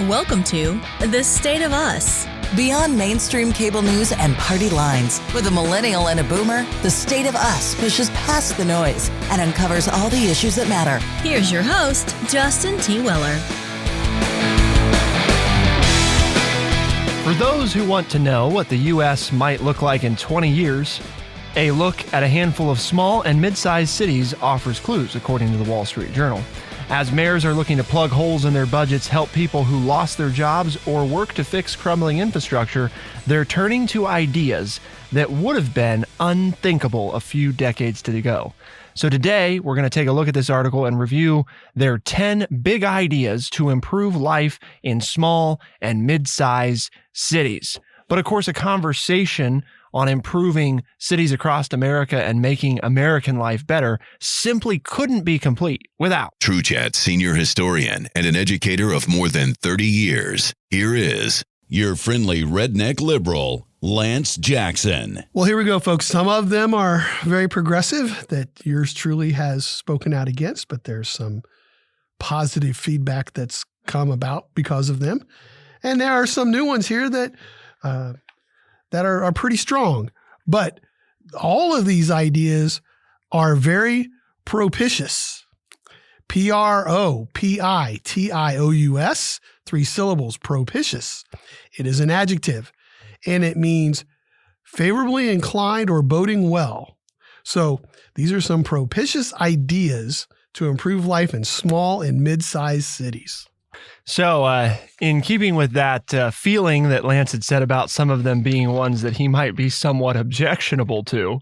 Welcome to The State of Us. Beyond mainstream cable news and party lines, with a millennial and a boomer, The State of Us pushes past the noise and uncovers all the issues that matter. Here's your host, Justin T. Weller. For those who want to know what the U.S. might look like in 20 years, a look at a handful of small and mid-sized cities offers clues, according to the Wall Street Journal. As mayors are looking to plug holes in their budgets, help people who lost their jobs, or work to fix crumbling infrastructure, they're turning to ideas that would have been unthinkable a few decades ago. So today, we're going to take a look at this article and review their 10 big ideas to improve life in small and mid-sized cities. But of course, a conversation on improving cities across America and making American life better simply couldn't be complete without True Chat senior historian and an educator of more than 30 years. Here is your friendly redneck liberal, Lance Jackson. Well, here we go, folks. Some of them are very progressive that yours truly has spoken out against, but there's some positive feedback that's come about because of them. And there are some new ones here that are pretty strong. But all of these ideas are very propitious. Propitious, 3 syllables, propitious. It is an adjective, and it means favorably inclined or boding well. So these are some propitious ideas to improve life in small and mid-sized cities. So, in keeping with that feeling that Lance had said about some of them being ones that he might be somewhat objectionable to,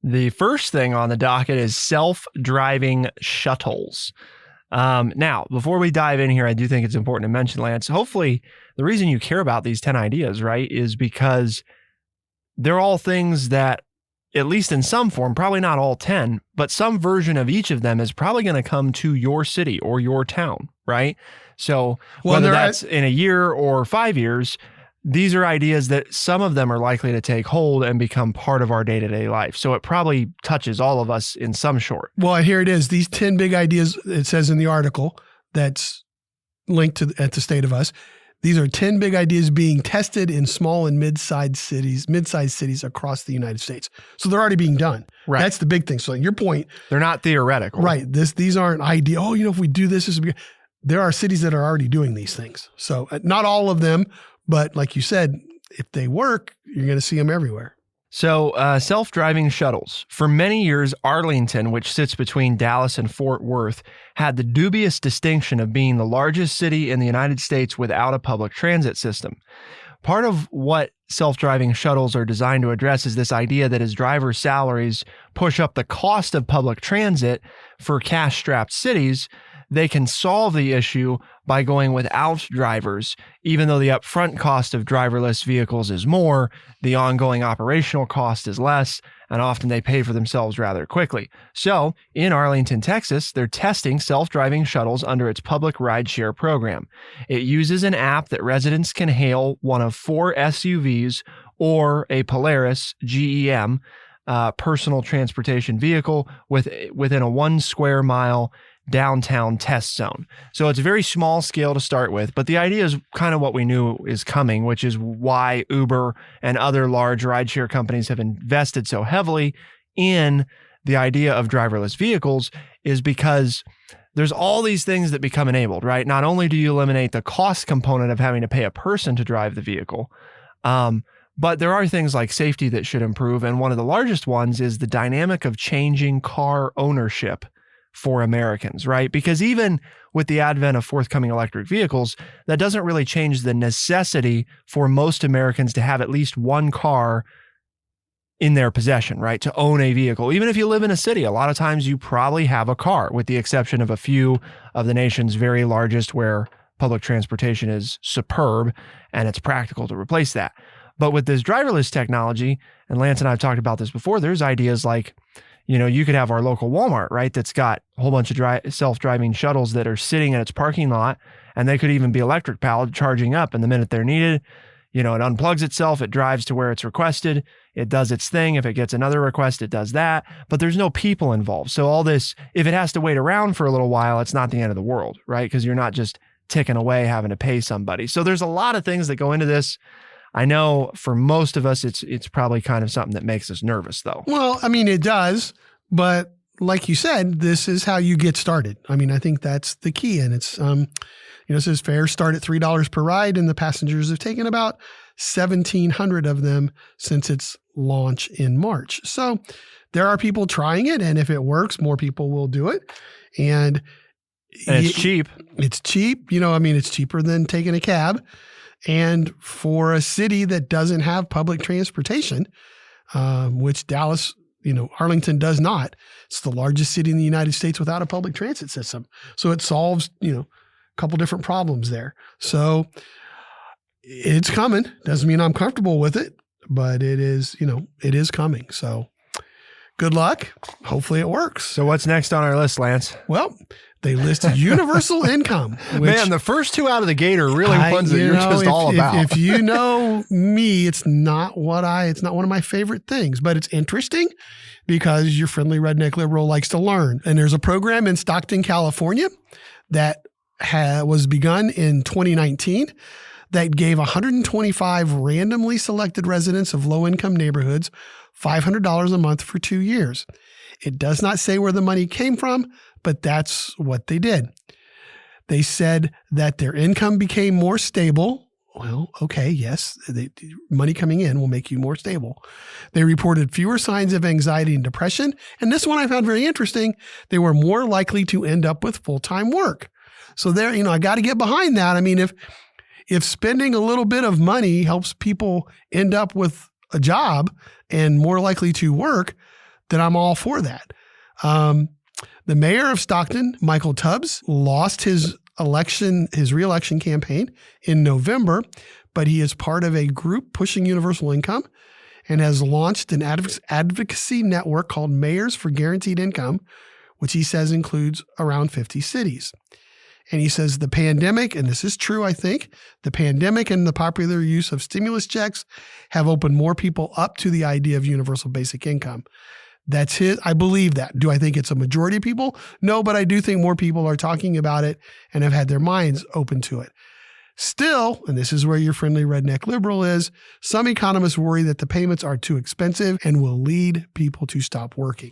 the first thing on the docket is self-driving shuttles. Now, before we dive in here, I do think it's important to mention, Lance, hopefully the reason you care about these 10 ideas, right, is because they're all things that, at least in some form, probably not all 10, but some version of each of them is probably going to come to your city or your town, right? So whether that's in a year or 5 years, these are ideas that some of them are likely to take hold and become part of our day-to-day life. So it probably touches all of us in some sort. Well, here it is. These 10 big ideas, it says in the article that's linked to at the State of Us. These are 10 big ideas being tested in small and mid-sized cities across the United States. So they're already being done. Right. That's the big thing. So your point. They're not theoretical. Right. These aren't ideas. Oh, if we do this, there are cities that are already doing these things. So not all of them, but like you said, if they work, you're going to see them everywhere. So self-driving shuttles. For many years, Arlington, which sits between Dallas and Fort Worth, had the dubious distinction of being the largest city in the United States without a public transit system. Part of what self-driving shuttles are designed to address is this idea that as drivers' salaries push up the cost of public transit for cash-strapped cities, they can solve the issue by going without drivers. Even though the upfront cost of driverless vehicles is more, the ongoing operational cost is less, and often they pay for themselves rather quickly. So, in Arlington, Texas, they're testing self-driving shuttles under its public rideshare program. It uses an app that residents can hail one of 4 SUVs or a Polaris GEM personal transportation vehicle within a 1 square mile downtown test zone. So it's a very small scale to start with, but the idea is kind of what we knew is coming, which is why Uber and other large rideshare companies have invested so heavily in the idea of driverless vehicles, is because there's all these things that become enabled, right? Not only do you eliminate the cost component of having to pay a person to drive the vehicle, but there are things like safety that should improve. And one of the largest ones is the dynamic of changing car ownership for Americans, right? Because even with the advent of forthcoming electric vehicles, that doesn't really change the necessity for most Americans to have at least one car in their possession, right? To own a vehicle. Even if you live in a city, a lot of times you probably have a car, with the exception of a few of the nation's very largest where public transportation is superb and it's practical to replace that. But with this driverless technology, and Lance and I have talked about this before, there's ideas like, you could have our local Walmart, right? That's got a whole bunch of self-driving shuttles that are sitting in its parking lot, and they could even be electric powered, charging up. And the minute they're needed, it unplugs itself, it drives to where it's requested, it does its thing. If it gets another request, it does that. But there's no people involved. So all this, if it has to wait around for a little while, it's not the end of the world, right? Because you're not just ticking away having to pay somebody. So there's a lot of things that go into this. I know for most of us, it's probably kind of something that makes us nervous, though. Well, I mean, it does, but like you said, this is how you get started. I mean, I think that's the key. And it's, it says fares start at $3 per ride, and the passengers have taken about 1,700 of them since its launch in March. So there are people trying it, and if it works, more people will do it. And it's cheap. It's cheap. It's cheaper than taking a cab. And for a city that doesn't have public transportation, which Dallas, Arlington does not, it's the largest city in the United States without a public transit system. So it solves, a couple different problems there. So it's coming. Doesn't mean I'm comfortable with it, but it is coming. So good luck. Hopefully it works. So what's next on our list, Lance? Well, they listed universal income. Man, the first two out of the gate are really ones that you're just all about. If you know me, it's not one of my favorite things, but it's interesting because your friendly redneck liberal likes to learn. And there's a program in Stockton, California that was begun in 2019 that gave 125 randomly selected residents of low-income neighborhoods $500 a month for 2 years. It does not say where the money came from, but that's what they did. They said that their income became more stable. Well, okay, yes, money coming in will make you more stable. They reported fewer signs of anxiety and depression. And this one I found very interesting. They were more likely to end up with full-time work. So there, I got to get behind that. I mean, if spending a little bit of money helps people end up with a job and more likely to work, then I'm all for that. The mayor of Stockton, Michael Tubbs, lost his re-election campaign in November, but he is part of a group pushing universal income and has launched an advocacy network called Mayors for Guaranteed Income, which he says includes around 50 cities. And he says the pandemic, and this is true, I think, the pandemic and the popular use of stimulus checks have opened more people up to the idea of universal basic income. I believe that. Do I think it's a majority of people? No, but I do think more people are talking about it and have had their minds open to it. Still, and this is where your friendly redneck liberal is, some economists worry that the payments are too expensive and will lead people to stop working.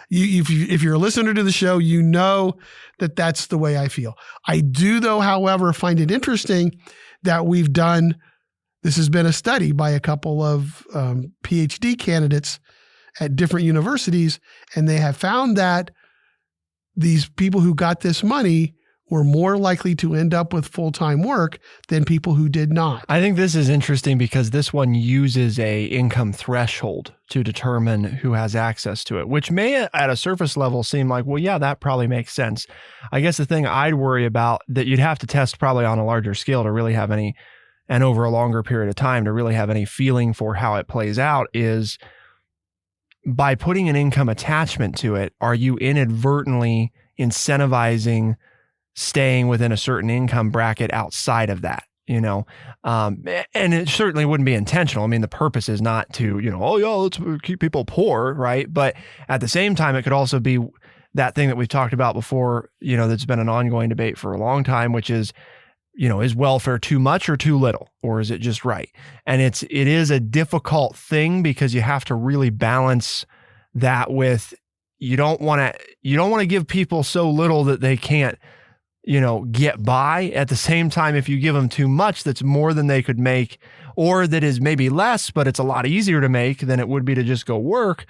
If you're a listener to the show, you know that that's the way I feel. I do, though, however, find it interesting that this has been a study by a couple of PhD candidates at different universities, and they have found that these people who got this money were more likely to end up with full-time work than people who did not. I think this is interesting because this one uses a income threshold to determine who has access to it, which may at a surface level seem like, well, yeah, that probably makes sense. I guess the thing I'd worry about that you'd have to test probably on a larger scale to really have any, and over a longer period of time to really have any feeling for how it plays out is by putting an income attachment to it, are you inadvertently incentivizing staying within a certain income bracket outside of that, and it certainly wouldn't be intentional. I mean, the purpose is not to, let's keep people poor, right? But at the same time, it could also be that thing that we've talked about before, that's been an ongoing debate for a long time, which is, is welfare too much or too little, or is it just right? And it is a difficult thing because you have to really balance that with, you don't want to give people so little that they can't, get by. At the same time, if you give them too much, that's more than they could make, or that is maybe less, but it's a lot easier to make than it would be to just go work.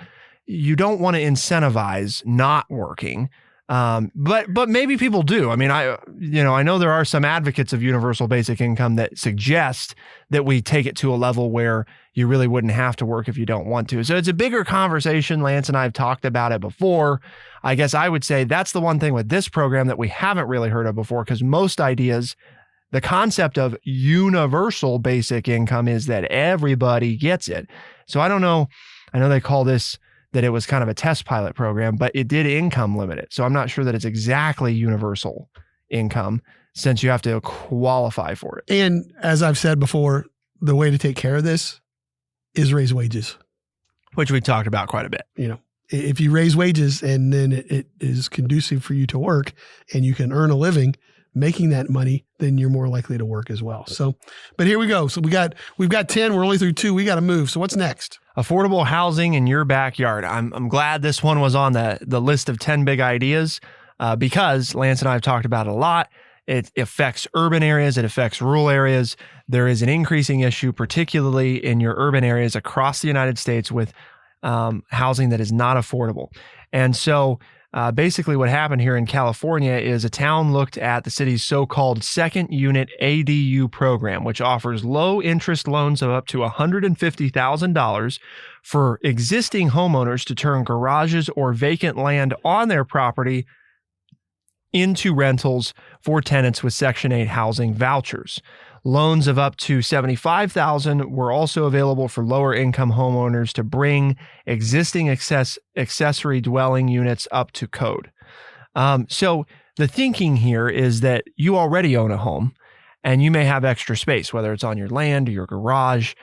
You don't want to incentivize not working. But maybe people do. I mean, I know there are some advocates of universal basic income that suggest that we take it to a level where you really wouldn't have to work if you don't want to. So it's a bigger conversation. Lance and I have talked about it before. I guess I would say that's the one thing with this program that we haven't really heard of before, because most ideas, the concept of universal basic income is that everybody gets it. So I don't know. I know they call this that it was kind of a test pilot program, but it did income limit it. So I'm not sure that it's exactly universal income since you have to qualify for it. And as I've said before, the way to take care of this is raise wages. Which we talked about quite a bit. If you raise wages and then it is conducive for you to work and you can earn a living, making that money, then you're more likely to work as well. So, but here we go. So we've got 10, we're only through 2. We got to move. So what's next? Affordable housing in your backyard. I'm glad this one was on the list of 10 big ideas because Lance and I have talked about it a lot. It affects urban areas. It affects rural areas. There is an increasing issue, particularly in your urban areas across the United States with housing that is not affordable. And so basically what happened here in California is a town looked at the city's so-called second unit ADU program, which offers low interest loans of up to $150,000 for existing homeowners to turn garages or vacant land on their property into rentals for tenants with Section 8 housing vouchers. Loans of up to $75,000 were also available for lower income homeowners to bring existing accessory dwelling units up to code. So the thinking here is that you already own a home and you may have extra space, whether it's on your land or your garage.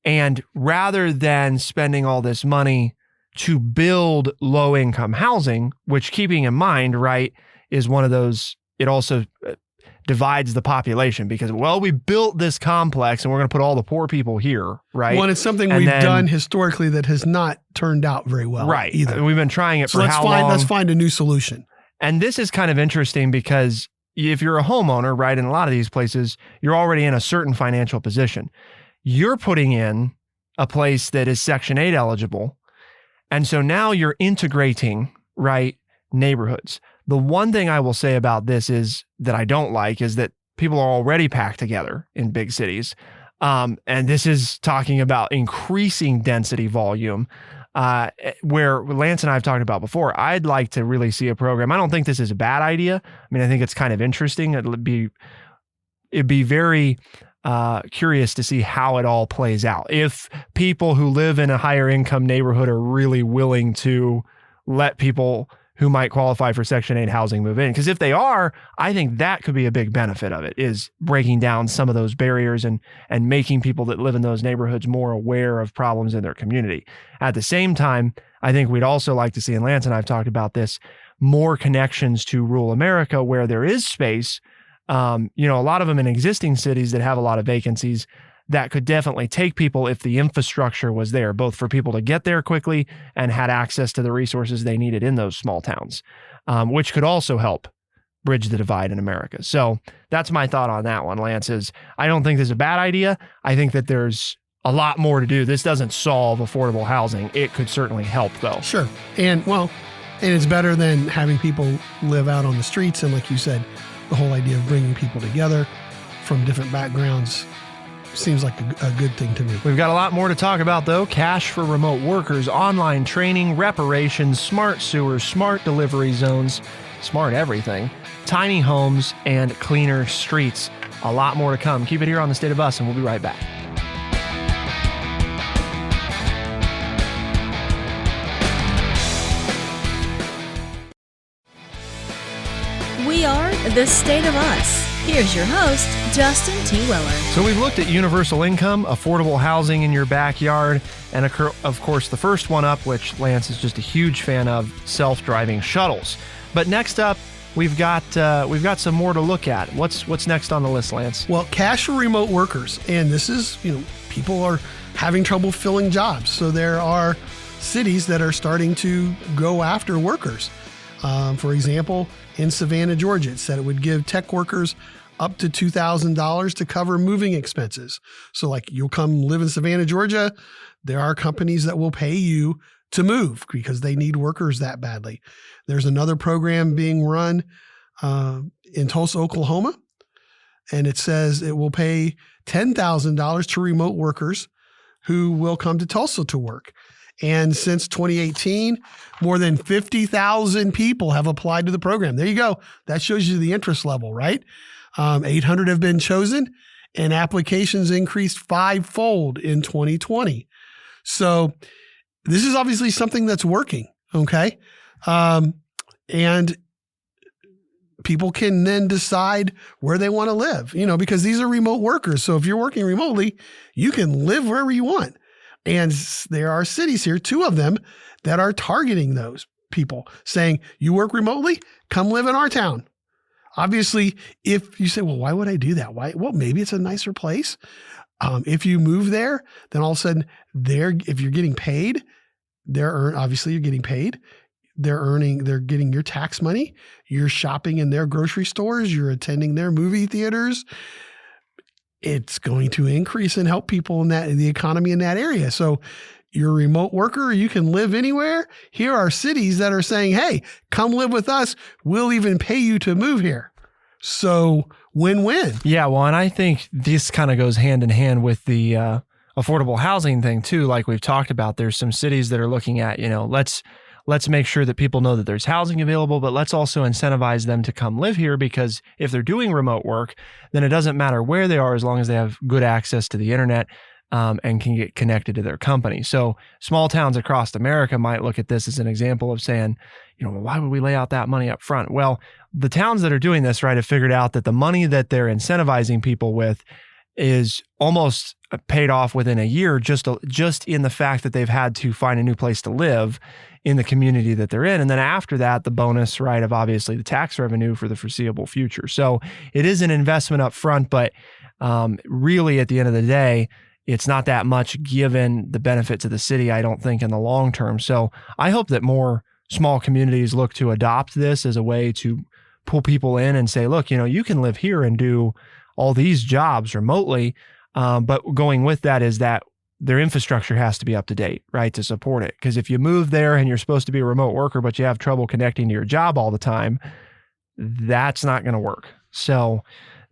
And rather than spending all this money to build low income housing, which keeping in mind, right, is one of those, it also divides the population because, well, we built this complex and we're going to put all the poor people here, right? Well, it's something we've done historically that has not turned out very well, right? Either. We've been trying it for how long? Let's find a new solution. And this is kind of interesting because if you're a homeowner, right, in a lot of these places, you're already in a certain financial position. You're putting in a place that is Section 8 eligible. And so now you're integrating, right, neighborhoods. The one thing I will say about this is that I don't like is that people are already packed together in big cities. And this is talking about increasing density volume, where Lance and I have talked about before. I'd like to really see a program. I don't think this is a bad idea. I mean, I think it's kind of interesting. It'd be very curious to see how it all plays out. If people who live in a higher income neighborhood are really willing to let people who might qualify for Section 8 housing move in. Because if they are, I think that could be a big benefit of it, is breaking down some of those barriers and making people that live in those neighborhoods more aware of problems in their community. At the same time, I think we'd also like to see, and Lance and I have talked about this, more connections to rural America where there is space. A lot of them in existing cities that have a lot of vacancies that could definitely take people if the infrastructure was there, both for people to get there quickly and had access to the resources they needed in those small towns, which could also help bridge the divide in America. So that's my thought on that one, Lance, is I don't think this is a bad idea. I think that there's a lot more to do. This doesn't solve affordable housing. It could certainly help, though. Sure. And it's better than having people live out on the streets. And like you said, the whole idea of bringing people together from different backgrounds seems like a good thing to me. We've got a lot more to talk about, though. Cash for remote workers, online training, reparations, smart sewers, smart delivery zones, smart everything, tiny homes, and cleaner streets. A lot more to come. Keep it here on The State of Us, and we'll be right back. We are The State of Us. Here's your host, Justin T. Weller. So we've looked at universal income, affordable housing in your backyard, and of course the first one up, which Lance is just a huge fan of, self-driving shuttles. But next up, we've got some more to look at. What's next on the list, Lance? Well, cash for remote workers, and this is people are having trouble filling jobs, so there are cities that are starting to go after workers. For example, in Savannah, Georgia, it said it would give tech workers up to $2,000 to cover moving expenses. So like you'll come live in Savannah, Georgia, there are companies that will pay you to move because they need workers that badly. There's another program being run in Tulsa, Oklahoma, and it says it will pay $10,000 to remote workers who will come to Tulsa to work. And since 2018, more than 50,000 people have applied to the program. There you go. That shows you the interest level, right? 800 have been chosen, and applications increased 5-fold in 2020. So this is obviously something that's working, okay? And people can then decide where they want to live, because these are remote workers. So if you're working remotely, you can live wherever you want. And there are cities here, 2 of them, that are targeting those people, saying, you work remotely, come live in our town. Obviously, if you say, well, why would I do that? Why? Well, maybe it's a nicer place. If you move there, then all of a sudden if you're getting paid, obviously you're getting paid. They're getting your tax money. You're shopping in their grocery stores. You're attending their movie theaters. It's going to increase and help people in the economy in that area. So you're a remote worker. You can live anywhere. Here are cities that are saying, hey, come live with us. We'll even pay you to move here. So win-win. Yeah, well, and I think this kind of goes hand in hand with the affordable housing thing too. Like we've talked about, there's some cities that are looking at, let's make sure that people know that there's housing available, but let's also incentivize them to come live here, because if they're doing remote work, then it doesn't matter where they are as long as they have good access to the internet and can get connected to their company. So small towns across America might look at this as an example of saying, why would we lay out that money up front? Well, the towns that are doing this, right, have figured out that the money that they're incentivizing people with is almost paid off within a year, just in the fact that they've had to find a new place to live in the community that they're in. And then after that, the bonus, right, of obviously the tax revenue for the foreseeable future. So it is an investment up front, but really at the end of the day, it's not that much given the benefit to the city, I don't think, in the long term. So I hope that more small communities look to adopt this as a way to pull people in and say, look, you can live here and do all these jobs remotely. But going with that is that their infrastructure has to be up to date, right, to support it. Because if you move there and you're supposed to be a remote worker, but you have trouble connecting to your job all the time, that's not going to work. So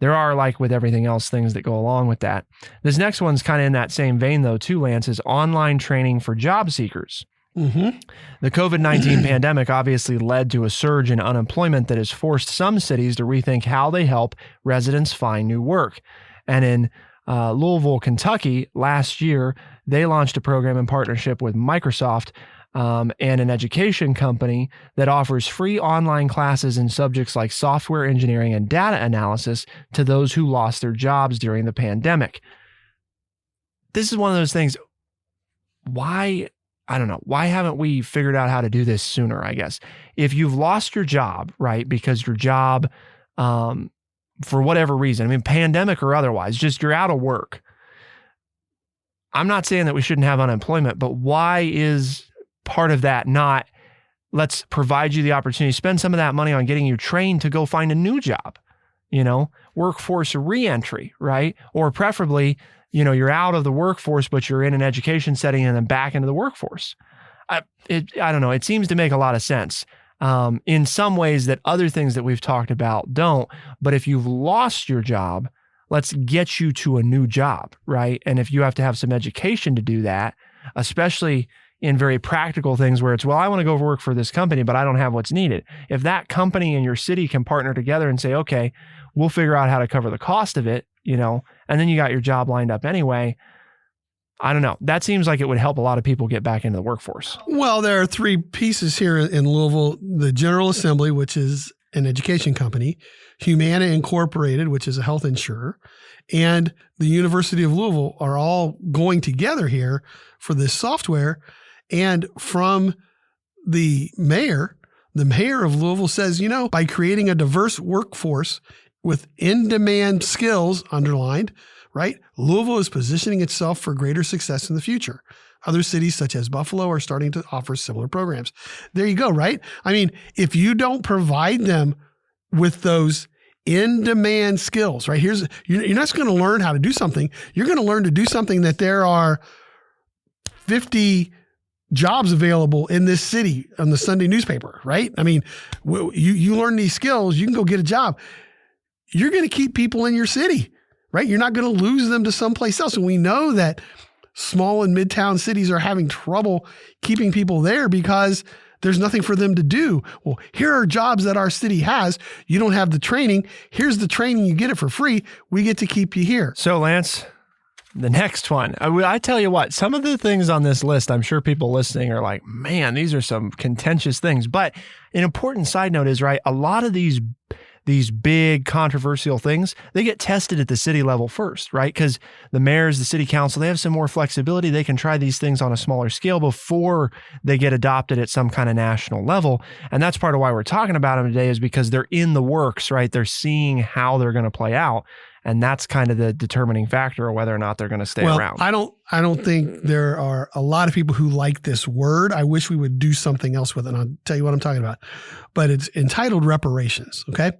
there are, like with everything else, things that go along with that. This next one's kind of in that same vein, though, too, Lance, is online training for job seekers. Mm-hmm. The COVID-19 pandemic obviously led to a surge in unemployment that has forced some cities to rethink how they help residents find new work. And in Louisville, Kentucky, last year, they launched a program in partnership with Microsoft and an education company that offers free online classes in subjects like software engineering and data analysis to those who lost their jobs during the pandemic. This is one of those things. Why haven't we figured out how to do this sooner, I guess? If you've lost your job, right, because your job, for whatever reason, pandemic or otherwise, just you're out of work. I'm not saying that we shouldn't have unemployment, but why is part of that not, let's provide you the opportunity, spend some of that money on getting you trained to go find a new job, workforce reentry, right? Or preferably, you're out of the workforce, but you're in an education setting and then back into the workforce. I don't know. It seems to make a lot of sense in some ways that other things that we've talked about don't. But if you've lost your job, let's get you to a new job, right? And if you have to have some education to do that, especially in very practical things where it's, well, I want to go work for this company, but I don't have what's needed. If that company and your city can partner together and say, okay, we'll figure out how to cover the cost of it, and then you got your job lined up anyway. I don't know. That seems like it would help a lot of people get back into the workforce. Well, there are three pieces here in Louisville: the General Assembly, which is an education company, Humana Incorporated, which is a health insurer, and the University of Louisville are all going together here for this software. And from the mayor of Louisville says, by creating a diverse workforce with in-demand skills underlined, right? Louisville is positioning itself for greater success in the future. Other cities such as Buffalo are starting to offer similar programs. There you go, right? If you don't provide them with those in-demand skills, right? You're not just going to learn how to do something. You're going to learn to do something that there are 50 jobs available in this city on the Sunday newspaper, right? You learn these skills, you can go get a job. You're going to keep people in your city, right? You're not going to lose them to someplace else. And we know that small and midtown cities are having trouble keeping people there because there's nothing for them to do. Well, here are jobs that our city has. You don't have the training. Here's the training. You get it for free. We get to keep you here. So, Lance, the next one, I tell you what, some of the things on this list, I'm sure people listening are like, man, these are some contentious things. But an important side note is, right, a lot of these these big controversial things, they get tested at the city level first, right? Because the mayors, the city council, they have some more flexibility. They can try these things on a smaller scale before they get adopted at some kind of national level. And that's part of why we're talking about them today, is because they're in the works, right? They're seeing how they're going to play out. And that's kind of the determining factor of whether or not they're going to stay around. I don't think there are a lot of people who like this word. I wish we would do something else with it. And I'll tell you what I'm talking about. But it's entitled Reparations, okay?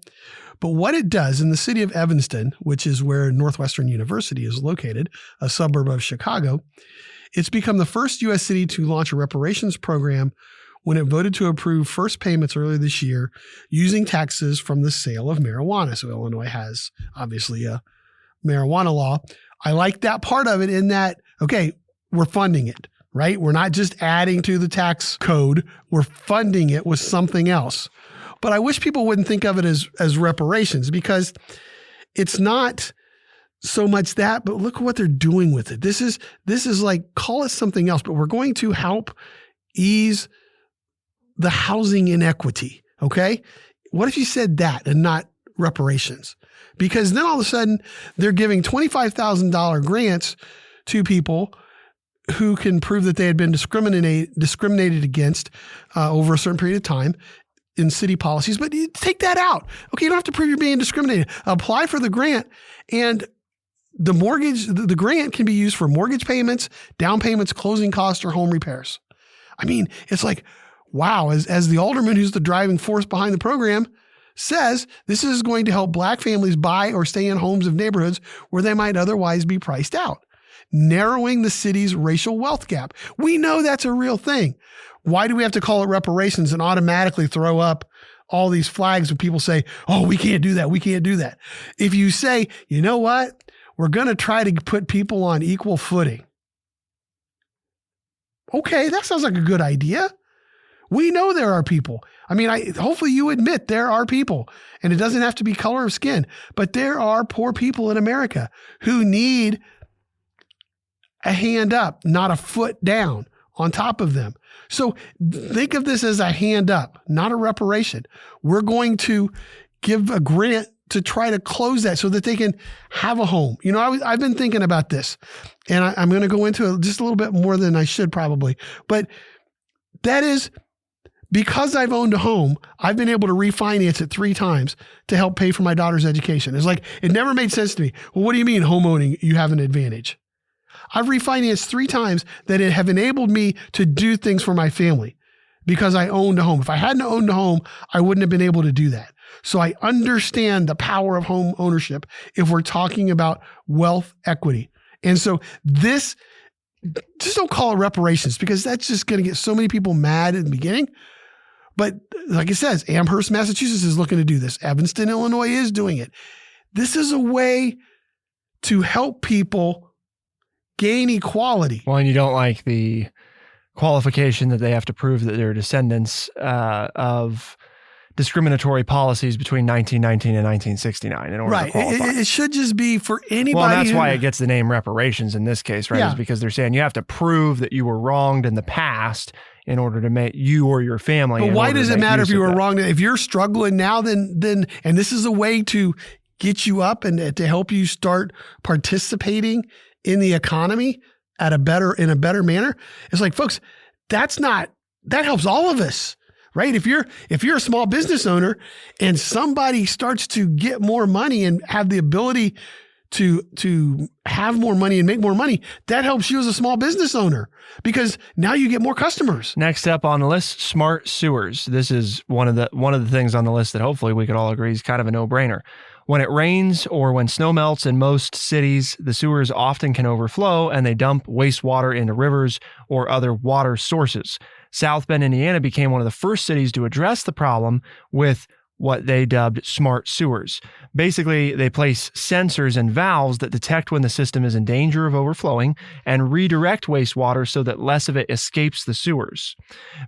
But what it does in the city of Evanston, which is where Northwestern University is located, a suburb of Chicago, it's become the first U.S. city to launch a reparations program when it voted to approve first payments earlier this year using taxes from the sale of marijuana. So Illinois has obviously a marijuana law. I like that part of it in that, okay, we're funding it, right? We're not just adding to the tax code. We're funding it with something else. But I wish people wouldn't think of it as reparations, because it's not so much that, but look at what they're doing with it. This is like, call it something else, but we're going to help ease the housing inequity, okay? What if you said that and not reparations? Because then all of a sudden they're giving $25,000 grants to people who can prove that they had been discriminated against over a certain period of time in city policies. But you take that out. Okay, you don't have to prove you're being discriminated. Apply for the grant, and the grant can be used for mortgage payments, down payments, closing costs, or home repairs. I mean, it's like, wow, as the alderman who's the driving force behind the program says, this is going to help Black families buy or stay in homes of neighborhoods where they might otherwise be priced out, narrowing the city's racial wealth gap. We know that's a real thing. Why do we have to call it reparations and automatically throw up all these flags when people say, oh, we can't do that, we can't do that? If you say, you know what, we're going to try to put people on equal footing. Okay, that sounds like a good idea. We know there are people. I mean, hopefully you admit there are people, and it doesn't have to be color of skin, but there are poor people in America who need a hand up, not a foot down on top of them. So think of this as a hand up, not a reparation. We're going to give a grant to try to close that so that they can have a home. You know, I've been thinking about this, and I'm going to go into it just a little bit more than I should probably, but that is because I've owned a home, I've been able to refinance it 3 times to help pay for my daughter's education. It's like, it never made sense to me. Well, what do you mean home owning, you have an advantage? I've refinanced 3 times that have enabled me to do things for my family because I owned a home. If I hadn't owned a home, I wouldn't have been able to do that. So I understand the power of home ownership if we're talking about wealth equity. And so this, just don't call it reparations, because that's just going to get so many people mad at the beginning. But like it says, Amherst, Massachusetts is looking to do this. Evanston, Illinois is doing it. This is a way to help people gain equality. Well, and you don't like the qualification that they have to prove that they're descendants of discriminatory policies between 1919 and 1969 in order to qualify. It should just be for anybody. Well, that's why it gets the name reparations in this case, right? Yeah. Is because they're saying you have to prove that you were wronged in the past in order to make you or your family. But why does it matter if you were wrong? If you're struggling now, then and this is a way to get you up and to help you start participating in the economy in a better manner. It's like, folks, that helps all of us, right? If you're a small business owner and somebody starts to get more money and have the ability to have more money and make more money, that helps you as a small business owner because now you get more customers. Next up on the list, smart sewers. This is one of the things on the list that hopefully we could all agree is kind of a no-brainer. When it rains or when snow melts in most cities, the sewers often can overflow and they dump wastewater into rivers or other water sources. South Bend, Indiana became one of the first cities to address the problem with what they dubbed smart sewers. Basically, they place sensors and valves that detect when the system is in danger of overflowing and redirect wastewater so that less of it escapes the sewers.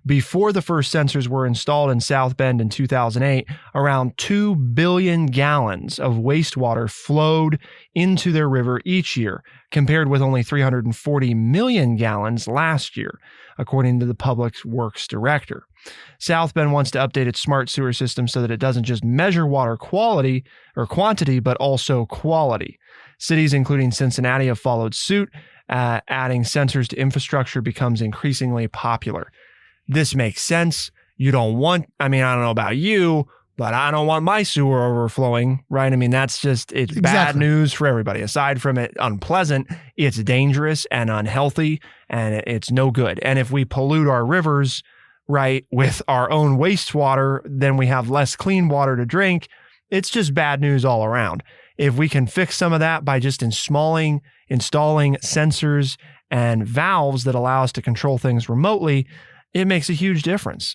Before the first sensors were installed in South Bend in 2008, around 2 billion gallons of wastewater flowed into their river each year, compared with only 340 million gallons last year. according to the Public Works Director. South Bend wants to update its smart sewer system so that it doesn't just measure water quality or quantity, but also quality. Cities, including Cincinnati, have followed suit. Adding sensors to infrastructure becomes increasingly popular. This makes sense. I don't know about you, but I don't want my sewer overflowing, right? I mean, it's exactly. Bad news for everybody. Aside from it unpleasant, it's dangerous and unhealthy, and it's no good. And if we pollute our rivers, right, with our own wastewater, then we have less clean water to drink. It's just bad news all around. If we can fix some of that by just installing sensors and valves that allow us to control things remotely, it makes a huge difference.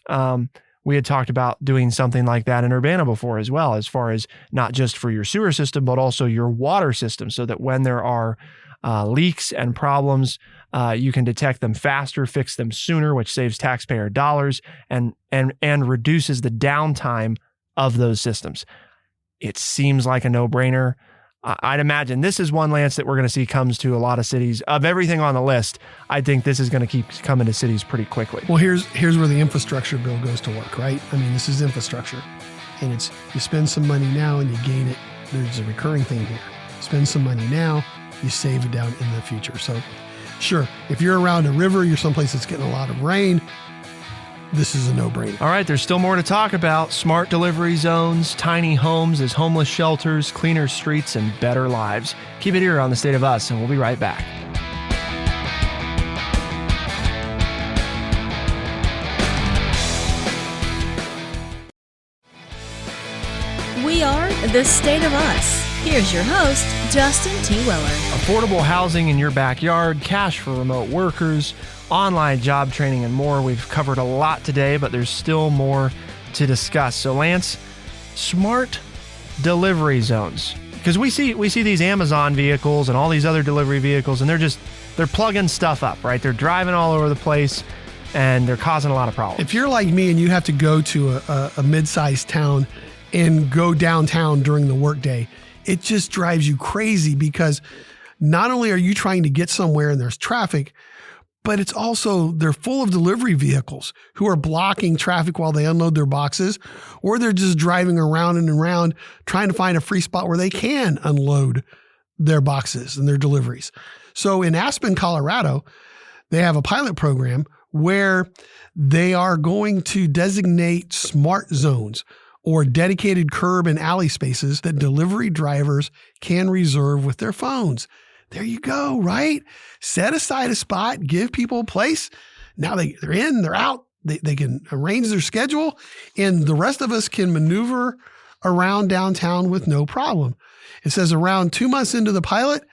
We had talked about doing something like that in Urbana before as well, as far as not just for your sewer system, but also your water system, so that when there are leaks and problems, you can detect them faster, fix them sooner, which saves taxpayer dollars and reduces the downtime of those systems. It seems like a no-brainer. I'd imagine this is one, Lance, that we're going to see comes to a lot of cities. Of everything on the list, I think this is going to keep coming to cities pretty quickly. Well, here's where the infrastructure bill goes to work, right? I mean, this is infrastructure. And it's you spend some money now and you gain it. There's a recurring thing here. Spend some money now, you save it down in the future. So sure, if you're around a river, you're someplace that's getting a lot of rain, this is a no-brainer. All right, there's still more to talk about. Smart delivery zones, tiny homes as homeless shelters, cleaner streets, and better lives. Keep it here on The State of Us, and we'll be right back. We are The State of Us. Here's your host, Justin T. Weller. Affordable housing in your backyard, cash for remote workers, online job training, and more. We've covered a lot today, but there's still more to discuss. So, Lance, smart delivery zones, because we see these Amazon vehicles and all these other delivery vehicles, and they're plugging stuff up, right? They're driving all over the place, and they're causing a lot of problems. If you're like me and you have to go to a mid-sized town and go downtown during the workday, it just drives you crazy, because not only are you trying to get somewhere and there's traffic, but it's also they're full of delivery vehicles who are blocking traffic while they unload their boxes, or they're just driving around and around trying to find a free spot where they can unload their boxes and their deliveries. So in Aspen, Colorado, they have a pilot program where they are going to designate smart zones or dedicated curb and alley spaces that delivery drivers can reserve with their phones. There you go, right? Set aside a spot, give people a place. Now they're in, they're out. They can arrange their schedule, and the rest of us can maneuver around downtown with no problem. It says around 2 months into the pilot,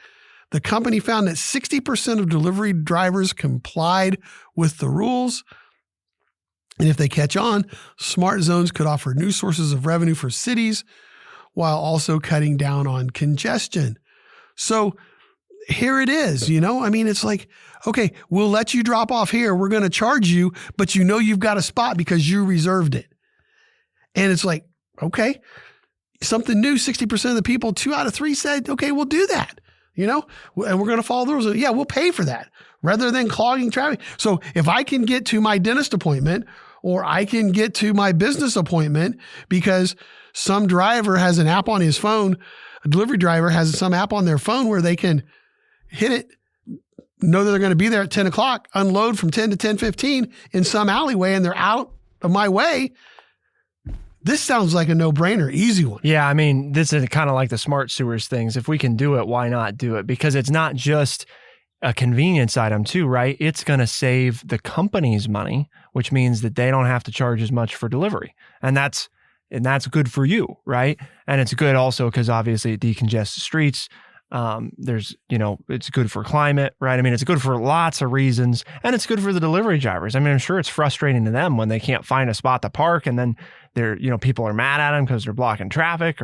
the company found that 60% of delivery drivers complied with the rules. And if they catch on, smart zones could offer new sources of revenue for cities while also cutting down on congestion. So here it is, I mean, it's like, okay, we'll let you drop off here. We're going to charge you, but you've got a spot because you reserved it. And it's like, okay, something new. 60% of the people, 2 out of 3 said, okay, we'll do that, and we're going to follow the rules. Yeah, we'll pay for that rather than clogging traffic. So if I can get to my dentist appointment, or I can get to my business appointment because some driver has an app on his phone, a delivery driver has some app on their phone where they can hit it, know that they're going to be there at 10 o'clock, unload from 10 to 10:15 in some alleyway, and they're out of my way. This sounds like a no-brainer, easy one. Yeah, I mean, this is kind of like the smart sewers things. If we can do it, why not do it? Because it's not just a convenience item too, right? It's going to save the companies money, which means that they don't have to charge as much for delivery. And that's good for you, right? And it's good also because obviously it decongest the streets. It's good for climate, right? I mean, it's good for lots of reasons, and it's good for the delivery drivers. I mean, I'm sure it's frustrating to them when they can't find a spot to park, and then people are mad at them because they're blocking traffic.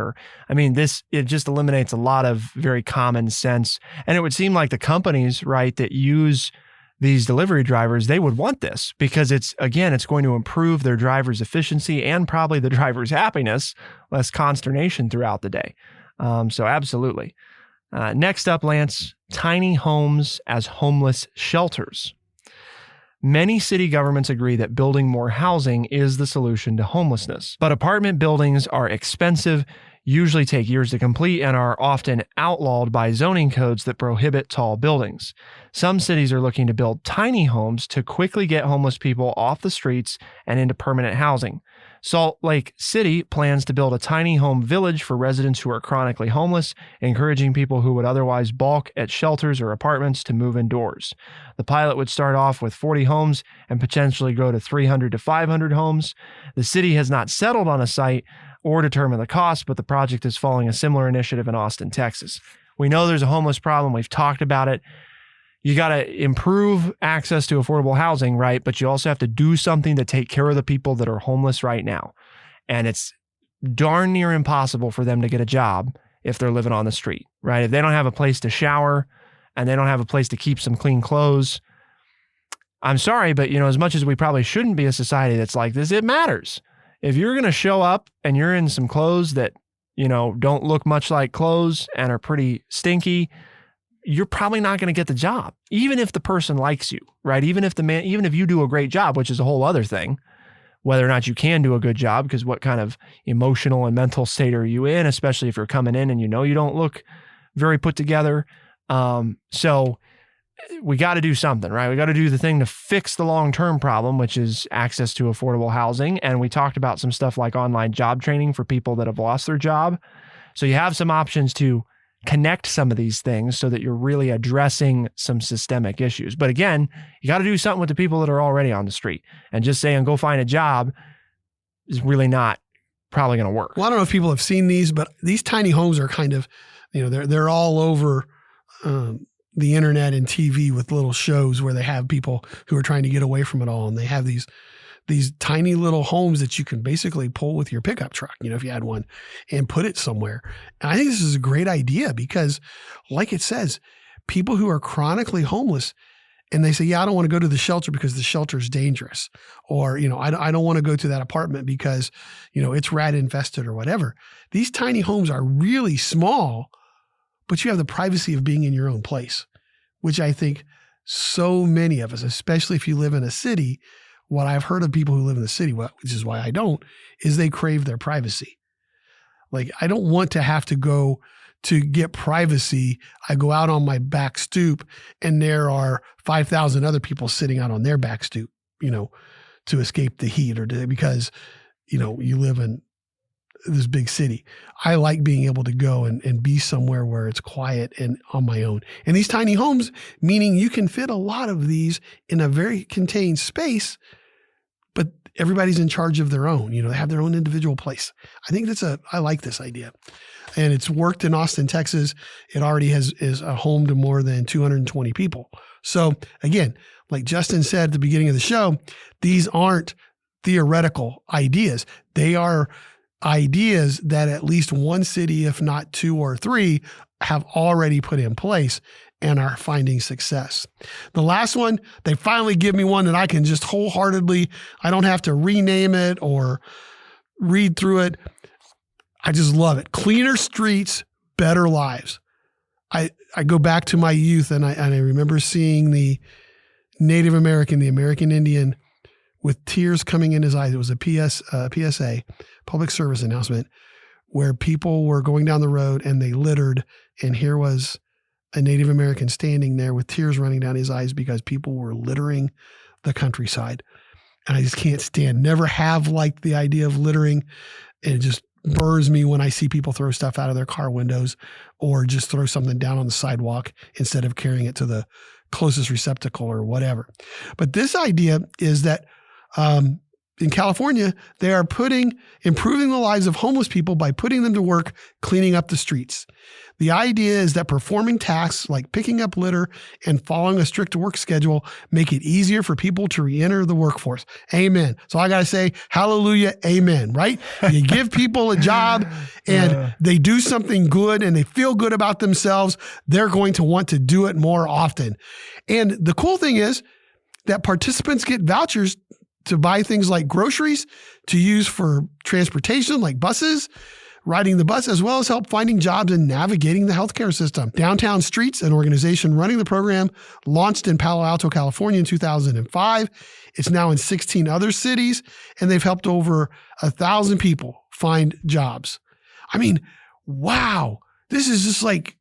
It just eliminates a lot of very common sense. And it would seem like the companies, right, that use these delivery drivers, they would want this because it's going to improve their drivers' efficiency and probably the driver's happiness, less consternation throughout the day. So absolutely. Next up, Lance, tiny homes as homeless shelters. Many city governments agree that building more housing is the solution to homelessness. But apartment buildings are expensive, usually take years to complete, and are often outlawed by zoning codes that prohibit tall buildings. Some cities are looking to build tiny homes to quickly get homeless people off the streets and into permanent housing. Salt Lake City plans to build a tiny home village for residents who are chronically homeless, encouraging people who would otherwise balk at shelters or apartments to move indoors. The pilot would start off with 40 homes and potentially go to 300 to 500 homes. The city has not settled on a site or determined the cost, but the project is following a similar initiative in Austin, Texas. We know there's a homeless problem. We've talked about it. You got to improve access to affordable housing, right? But you also have to do something to take care of the people that are homeless right now. And it's darn near impossible for them to get a job if they're living on the street, right? If they don't have a place to shower and they don't have a place to keep some clean clothes, I'm sorry, but as much as we probably shouldn't be a society that's like this, it matters. If you're going to show up and you're in some clothes that, don't look much like clothes and are pretty stinky, you're probably not going to get the job, even if the person likes you, right? Even if you do a great job, which is a whole other thing, whether or not you can do a good job, because what kind of emotional and mental state are you in, especially if you're coming in and you don't look very put together. So we got to do something, right? We got to do the thing to fix the long-term problem, which is access to affordable housing. And we talked about some stuff like online job training for people that have lost their job. So you have some options to connect some of these things so that you're really addressing some systemic issues. But again, you got to do something with the people that are already on the street, and just saying, go find a job is really not probably going to work. Well, I don't know if people have seen these, but these tiny homes are kind of, they're all over the internet and TV with little shows where they have people who are trying to get away from it all. And they have these tiny little homes that you can basically pull with your pickup truck, if you had one, and put it somewhere. And I think this is a great idea because, like it says, people who are chronically homeless and they say, yeah, I don't want to go to the shelter because the shelter is dangerous. Or, I don't want to go to that apartment because, it's rat infested or whatever. These tiny homes are really small, but you have the privacy of being in your own place, which I think so many of us, especially if you live in a city, what I've heard of people who live in the city, which is why I don't, is they crave their privacy. Like, I don't want to have to go to get privacy. I go out on my back stoop and there are 5,000 other people sitting out on their back stoop, to escape the heat because, you live in this big city. I like being able to go and be somewhere where it's quiet and on my own. And these tiny homes, meaning you can fit a lot of these in a very contained space, but everybody's in charge of their own, they have their own individual place. I think I like this idea. And it's worked in Austin, Texas. It already is a home to more than 220 people. So again, like Justin said at the beginning of the show, these aren't theoretical ideas. They are ideas that at least one city, if not two or three, have already put in place and are finding success. The last one, they finally give me one that I can just wholeheartedly, I don't have to rename it or read through it. I just love it. Cleaner streets, better lives. I go back to my youth and I remember seeing the Native American, the American Indian, with tears coming in his eyes. It was a PSA, public service announcement, where people were going down the road and they littered. And here was a Native American standing there with tears running down his eyes because people were littering the countryside. And I just can't never have liked the idea of littering. And it just burns me when I see people throw stuff out of their car windows or just throw something down on the sidewalk instead of carrying it to the closest receptacle or whatever. But this idea is that in California, they are improving the lives of homeless people by putting them to work cleaning up the streets. The idea is that performing tasks like picking up litter and following a strict work schedule make it easier for people to re-enter the workforce. Amen. So I got to say, hallelujah, amen, right? You give people a job and they do something good and they feel good about themselves, they're going to want to do it more often. And the cool thing is that participants get vouchers to buy things like groceries, to use for transportation like buses, riding the bus, as well as help finding jobs and navigating the healthcare system. Downtown Streets, an organization running the program, launched in Palo Alto, California in 2005. It's now in 16 other cities, and they've helped over 1,000 people find jobs. I mean, wow. This is just like,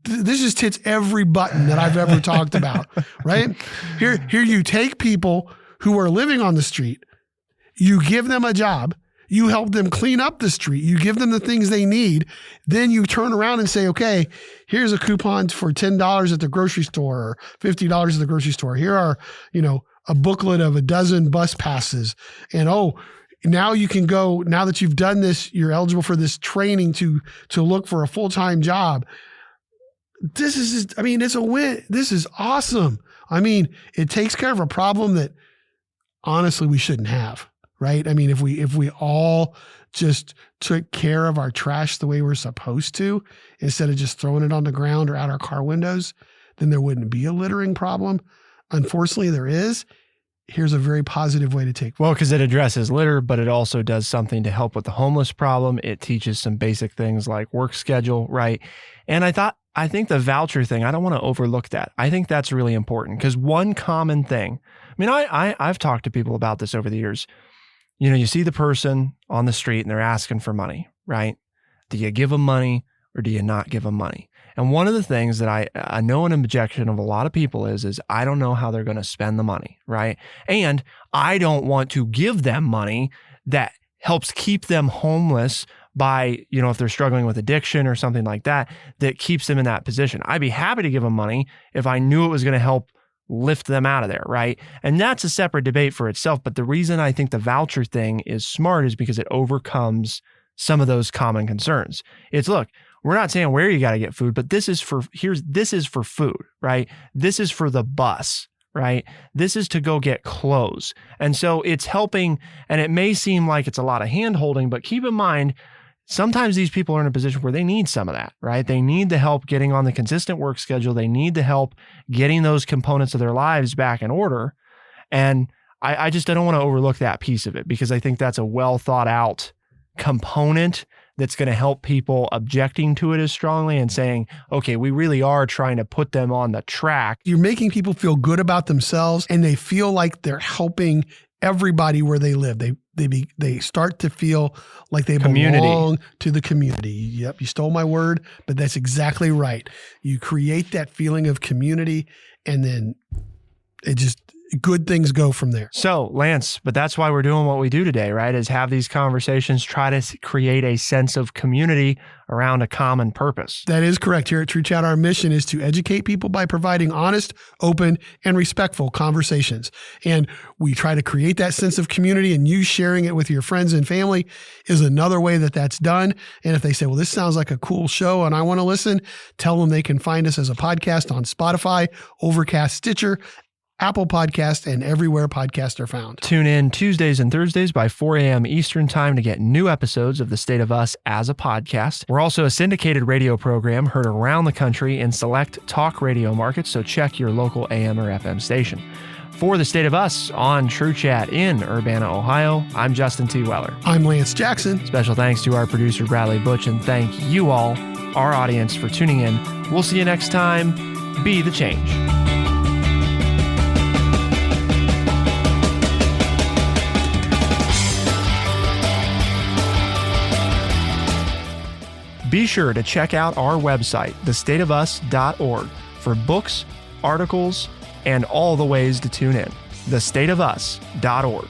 this just hits every button that I've ever talked about, right? Here you take people who are living on the street, you give them a job, you help them clean up the street, you give them the things they need, then you turn around and say, okay, here's a coupon for $10 at the grocery store or $50 at the grocery store. Here are, a booklet of a dozen bus passes. And now you can go, now that you've done this, you're eligible for this training to look for a full-time job. This is, it's a win. This is awesome. It takes care of a problem that honestly we shouldn't have, right? If we all just took care of our trash the way we're supposed to, instead of just throwing it on the ground or out our car windows, then there wouldn't be a littering problem. Unfortunately, there is. Here's a very positive way to take. Well, because it addresses litter, but it also does something to help with the homeless problem. It teaches some basic things like work schedule, right? And I think the voucher thing, I don't want to overlook that. I think that's really important because one common thing, I've talked to people about this over the years. You see the person on the street and they're asking for money, right? Do you give them money or do you not give them money? And one of the things that I know an objection of a lot of people is I don't know how they're going to spend the money, right? And I don't want to give them money that helps keep them homeless by, if they're struggling with addiction or something like that, that keeps them in that position. I'd be happy to give them money if I knew it was going to help lift them out of there, right? And that's a separate debate for itself. But the reason I think the voucher thing is smart is because it overcomes some of those common concerns. It's, look, we're not saying where you got to get food, but this is for food, right? This is for the bus, right? This is to go get clothes. And so it's helping, and it may seem like it's a lot of hand holding, but keep in mind, sometimes these people are in a position where they need some of that, right? They need the help getting on the consistent work schedule. They need the help getting those components of their lives back in order. And I don't want to overlook that piece of it because I think that's a well thought out component that's going to help people objecting to it as strongly and saying, okay, we really are trying to put them on the track. You're making people feel good about themselves and they feel like they're helping everybody where they live. They start to feel like they belong to the community. Yep, you stole my word, but that's exactly right. You create that feeling of community and then good things go from there. So, Lance, but that's why we're doing what we do today, right? Is have these conversations, try to create a sense of community around a common purpose. That is correct. Here at True Chat, our mission is to educate people by providing honest, open, and respectful conversations. And we try to create that sense of community, and you sharing it with your friends and family is another way that that's done. And if they say, well, this sounds like a cool show and I want to listen, tell them they can find us as a podcast on Spotify, Overcast, Stitcher, Apple Podcast, and everywhere podcasts are found. Tune in Tuesdays and Thursdays by 4 a.m. Eastern Time to get new episodes of The State of Us as a podcast. We're also a syndicated radio program heard around the country in select talk radio markets, so check your local AM or FM station. For The State of Us on True Chat in Urbana, Ohio, I'm Justin T. Weller. I'm Lance Jackson. Special thanks to our producer, Bradley Butch, and thank you all, our audience, for tuning in. We'll see you next time. Be the change. Be sure to check out our website, thestateofus.org, for books, articles, and all the ways to tune in. thestateofus.org.